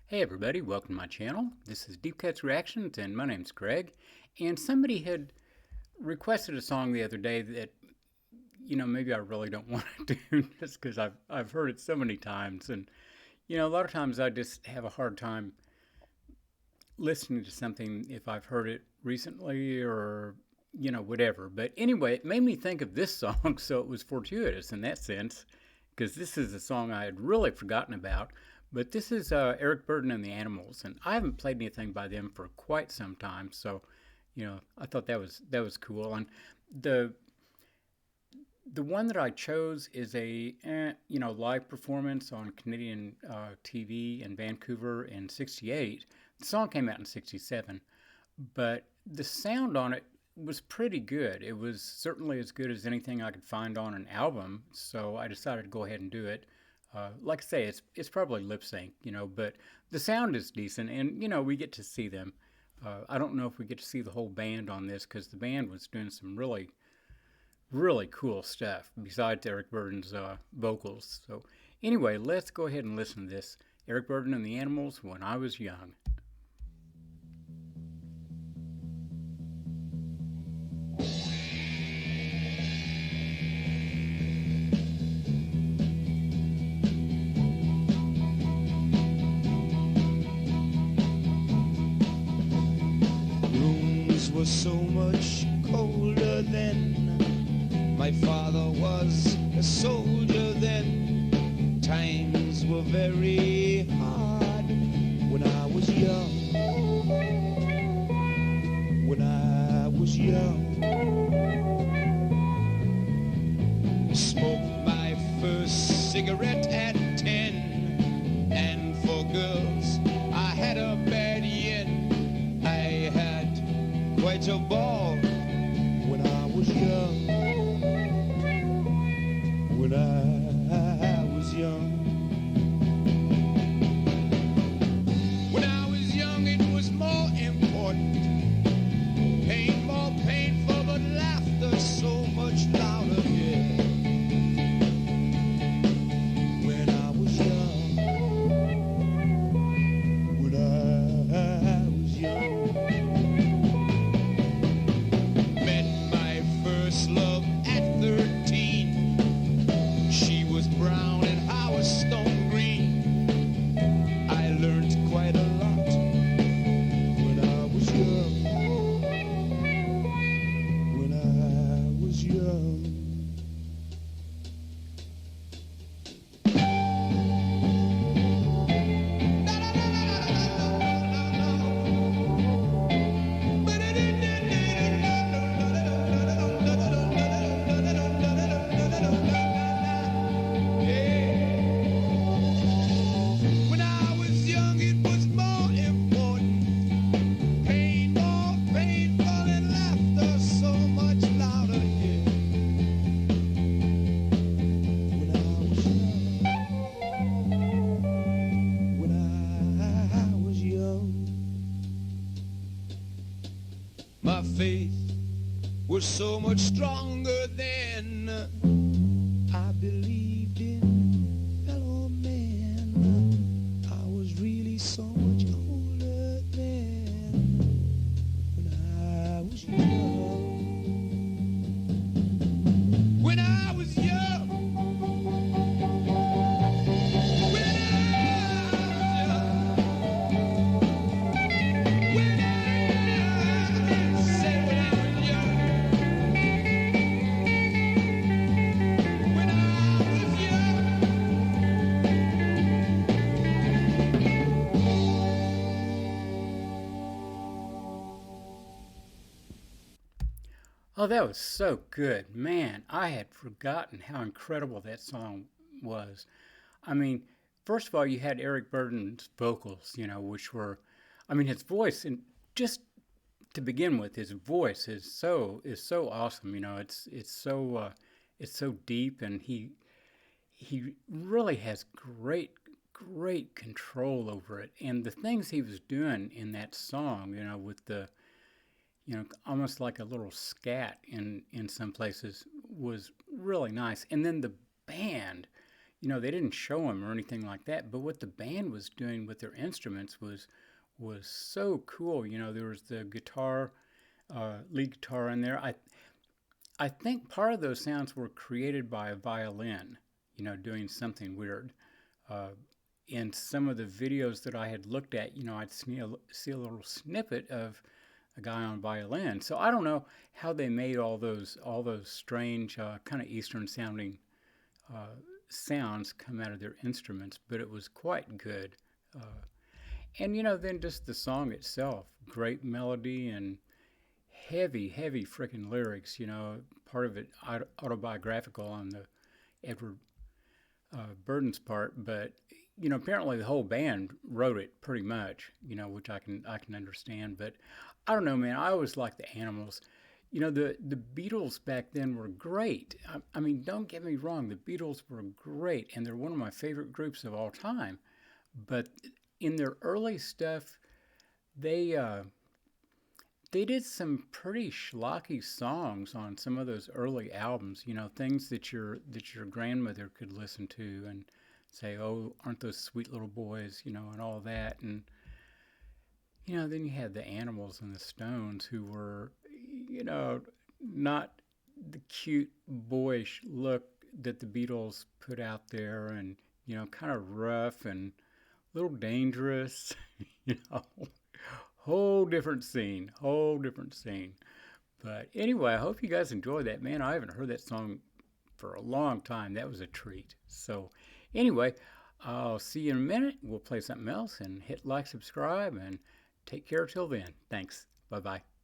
Hey everybody, welcome to my channel. This is Deep Cuts Reactions and my name's Greg. And somebody had requested a song the other day that, maybe I really don't want to do just because I've heard it so many times. And, a lot of times I just have a hard time listening to something if I've heard it recently or, whatever. But anyway, it made me think of this song, so it was fortuitous in that sense because this is a song I had really forgotten about. But this is Eric Burdon and the Animals, and I haven't played anything by them for quite some time, so I thought that was cool. And the the one that I chose is a live performance on Canadian TV in Vancouver in '68. The song came out in '67, but the sound on it was pretty good. It was certainly as good as anything I could find on an album, so I decided to go ahead and do it. Like I say, it's probably lip sync, but the sound is decent, and we get to see them. I don't know if we get to see the whole band on this because the band was doing some really, really cool stuff besides Eric Burdon's vocals. So anyway, let's go ahead and listen to this. Eric Burdon and the Animals, When I Was Young. Was so much colder then. My father was a soldier then. Times were very hard when I was young. When I was young, smoked my first cigarette at 10, and for girls I had a bad yen. I had quite a ball when I was young. When I was young. When I was young, it was more important. Pain more painful, but laughter so much louder. Yeah. When I was young. When I was young. Love at 13. She was brown and I was stone green. I learned quite a lot when I was young. When I was young. My faith was so much stronger then. I believed in fellow men. I was really so much older then. When I was young. When I was young. When I was young. When Oh, that was so good. Man, I had forgotten how incredible that song was. I mean, first of all, you had Eric Burdon's vocals, which were, his voice, and just to begin with, his voice is so awesome. It's so deep, and he really has great control over it. And the things he was doing in that song, with the almost like a little scat in some places was really nice. And then the band, they didn't show them or anything like that, but what the band was doing with their instruments was so cool. There was the guitar, lead guitar in there. I think part of those sounds were created by a violin, doing something weird. Uh, in some of the videos that I had looked at, I'd see a little snippet of a guy on violin. So I don't know how they made all those strange kind of Eastern sounding sounds come out of their instruments, but it was quite good. And then just the song itself, great melody and heavy, heavy freaking lyrics. Part of it autobiographical on the Edward Burdon's part, but apparently the whole band wrote it pretty much. Which I can understand. But I don't know, man. I always liked the Animals. The Beatles back then were great. I mean, don't get me wrong. The Beatles were great, and they're one of my favorite groups of all time. But in their early stuff, they did some pretty schlocky songs on some of those early albums. Things that your grandmother could listen to and say, "Oh, aren't those sweet little boys?" And all that. And then you had the Animals and the Stones, who were, not the cute boyish look that the Beatles put out there, and kind of rough and a little dangerous. you know. Whole different scene. But anyway, I hope you guys enjoy that, man. I haven't heard that song for a long time. That was a treat. So anyway, I'll see you in a minute. We'll play something else and hit like, subscribe, and take care till then. Thanks. Bye-bye.